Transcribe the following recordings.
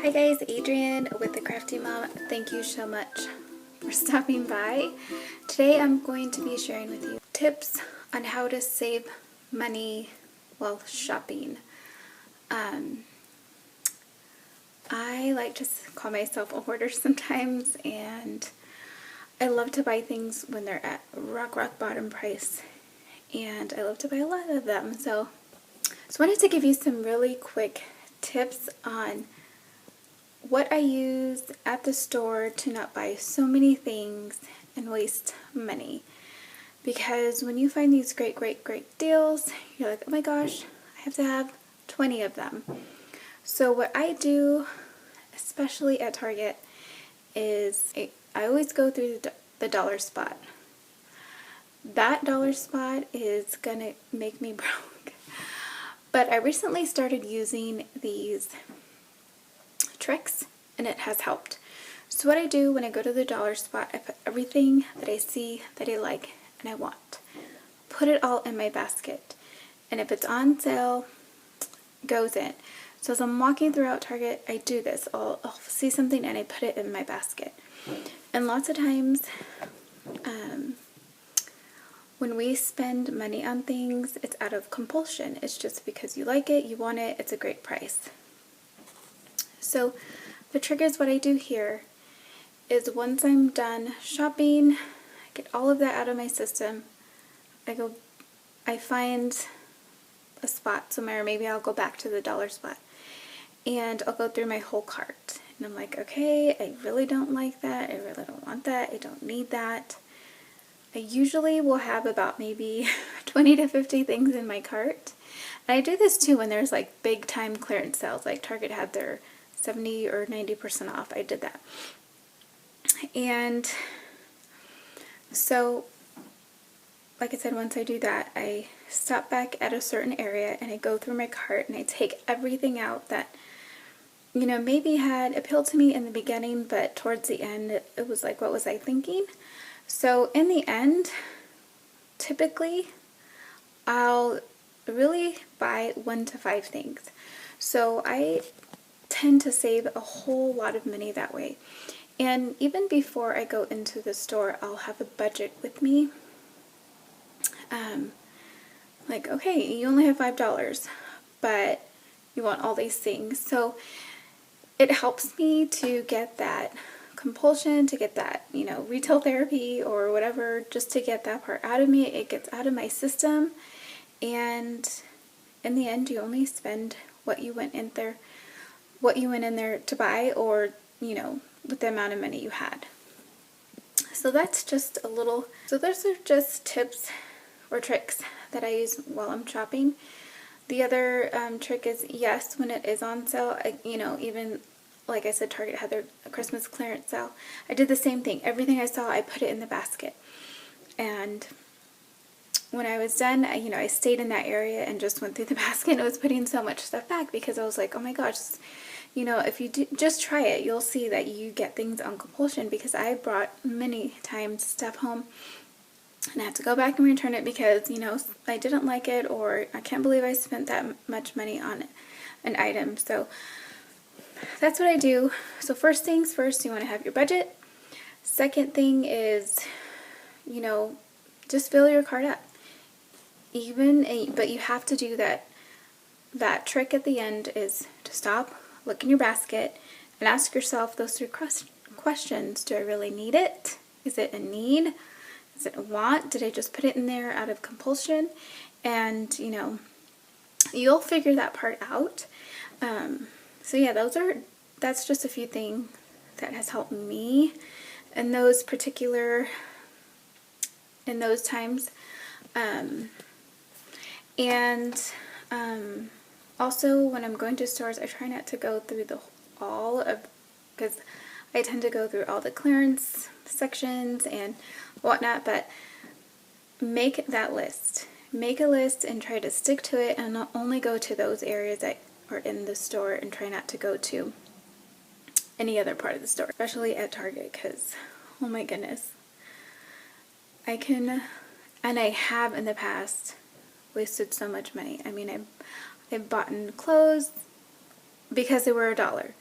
Hi guys, Adrienne with the Crafty Mom. Thank you so much for stopping by. Today I'm going to be sharing with you tips on how to save money while shopping. I like to call myself a hoarder sometimes, and I love to buy things when they're at rock bottom price, and I love to buy a lot of them. So I wanted to give you some really quick tips on what I use at the store to not buy so many things and waste money. Because when you find these great deals, you're like, oh my gosh, I have to have 20 of them. So what I do, especially at Target, is I always go through the dollar spot. That dollar spot is gonna make me broke. But I recently started using these tricks, and it has helped. So what I do when I go to the dollar spot, I put everything that I see that I like and I want. Put it all in my basket. And if it's on sale, it goes in. So as I'm walking throughout Target, I do this. I'll see something and I put it in my basket. And lots of times, when we spend money on things, it's out of compulsion. It's just because you like it, you want it, it's a great price. So the trick is, what I do here is once I'm done shopping, I get all of that out of my system, I find a spot somewhere, maybe I'll go back to the dollar spot, and I'll go through my whole cart. And I'm like, okay, I really don't like that, I really don't want that, I don't need that. I usually will have about maybe 20 to 50 things in my cart. And I do this too when there's like big time clearance sales, like Target had their 70 or 90% off. I did that. And so, like I said, once I do that, I stop back at a certain area and I go through my cart and I take everything out that, you know, maybe had appealed to me in the beginning, but towards the end it was like, what was I thinking? So in the end, typically I'll really buy 1 to 5 things. So I tend to save a whole lot of money that way. And even before I go into the store, I'll have a budget with me. Like, okay, you only have $5, but you want all these things. So it helps me to get that compulsion, to get that, you know, retail therapy or whatever, just to get that part out of me. It gets out of my system, and in the end, you only spend what you went in there to buy, or, you know, with the amount of money you had. So that's just a little, so those are just tips or tricks that I use while I'm shopping. The other trick is, yes, when it is on sale, you know, even like I said, Target had their Christmas clearance sale. I did the same thing. Everything I saw, I put it in the basket. And when I was done, I stayed in that area and just went through the basket and was putting so much stuff back, because I was like, oh my gosh, you know, if you just try it, you'll see that you get things on compulsion, because I brought many times stuff home and I had to go back and return it because, you know, I didn't like it, or I can't believe I spent that much money on an item. So that's what I do. So first things first, you want to have your budget. Second thing is, you know, just fill your cart up. But you have to do that. That trick at the end is to stop, look in your basket, and ask yourself those 3 questions. Do I really need it? Is it a need? Is it a want? Did I just put it in there out of compulsion? And, you know, you'll figure that part out. So yeah, that's just a few things that has helped me in those times. Also, when I'm going to stores, I try not to go through because I tend to go through all the clearance sections and whatnot, but make that list. Make a list and try to stick to it, and not only go to those areas that are in the store, and try not to go to any other part of the store, especially at Target, because, oh my goodness, I have in the past wasted so much money. I mean, I've bought clothes because they were $1.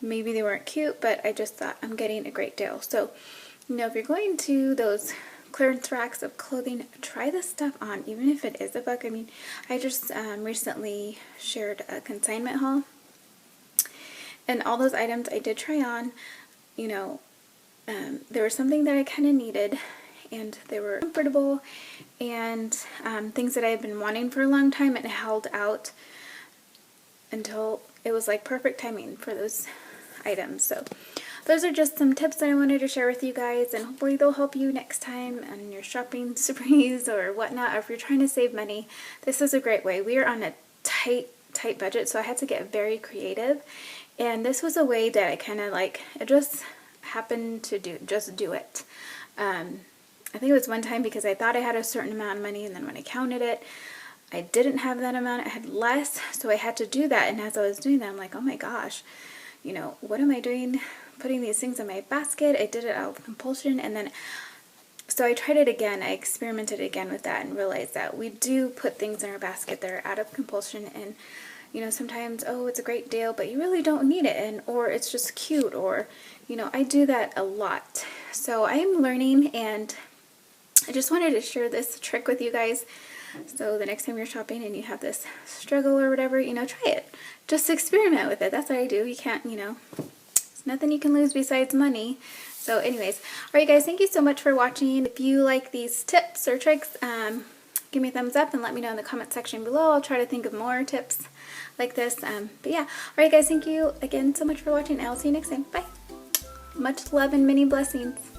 maybe they weren't cute, but I just thought I'm getting a great deal. So, you know, if you're going to those clearance racks of clothing, try this stuff on, even if it is a buck. I mean, I just recently shared a consignment haul, and all those items I did try on. You know, there was something that I kind of needed, and they were comfortable, and things that I had been wanting for a long time, and held out until it was like perfect timing for those items. So those are just some tips that I wanted to share with you guys, and hopefully they'll help you next time on your shopping sprees or whatnot, or if you're trying to save money. This is a great way. We are on a tight budget, so I had to get very creative, and this was a way that I kind of like, it just happened to do it. I think it was one time because I thought I had a certain amount of money, and then when I counted it, I didn't have that amount. I had less, so I had to do that. And as I was doing that, I'm like, oh my gosh, you know, what am I doing putting these things in my basket? I did it out of compulsion, and then so I tried it again. I experimented again with that and realized that we do put things in our basket that are out of compulsion, and you know, sometimes, oh, it's a great deal, but you really don't need it, and or it's just cute, or you know, I do that a lot. So I am learning, and I just wanted to share this trick with you guys. So the next time you're shopping and you have this struggle or whatever, you know, try it. Just experiment with it. That's what I do. You can't, you know, there's nothing you can lose besides money. So anyways, alright guys, thank you so much for watching. If you like these tips or tricks, give me a thumbs up and let me know in the comment section below. I'll try to think of more tips like this. But yeah, alright guys, thank you again so much for watching. I'll see you next time. Bye. Much love and many blessings.